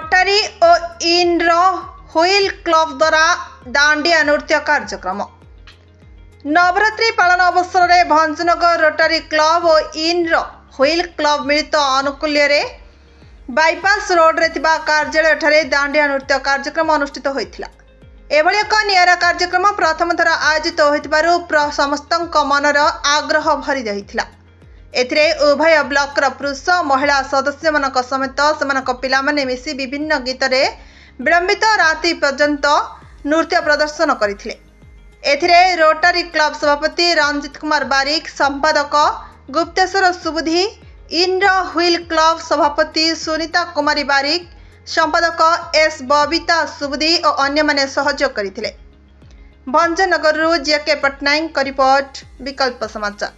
रोटारी और inner wheel club द्वारा दांडिया नृत्य कार्यक्रम नवरात्रि पालन अवसर में भंजनगर रोटारी क्लब और इनर हुईल क्लब मिलित अनुकूल्य बाईपास रोड रे थिबा कार्यालय ठारे दांडिया नृत्य कार्यक्रम अनुष्ठित होइथिला। एभली एक नियारा कार्यक्रम प्रथम थर आयोजित होइथिबारु समस्तक मनर आग्रह भरी जाइथिला। एथिरे उभय ब्लॉकर पुरुष महिला सदस्य मानक समेत सेमानक पिलामाने मिसी विभिन्न गीत रे विलंबित राति पर्यंत नृत्य प्रदर्शन करथिले। एथिरे रोटारी क्लब सभापति रंजित कुमार बारिक, संपादक गुप्तेश्वर सुबुधी, इनर हुईल क्लब सभापति सुनीता कुमारी बारिक, संपादक एस बबिता सुबुधी और अन्य माने सहयोग करथिले। भंजनगर जेके पटनायक रिपोर्ट, विकल्प समाचार।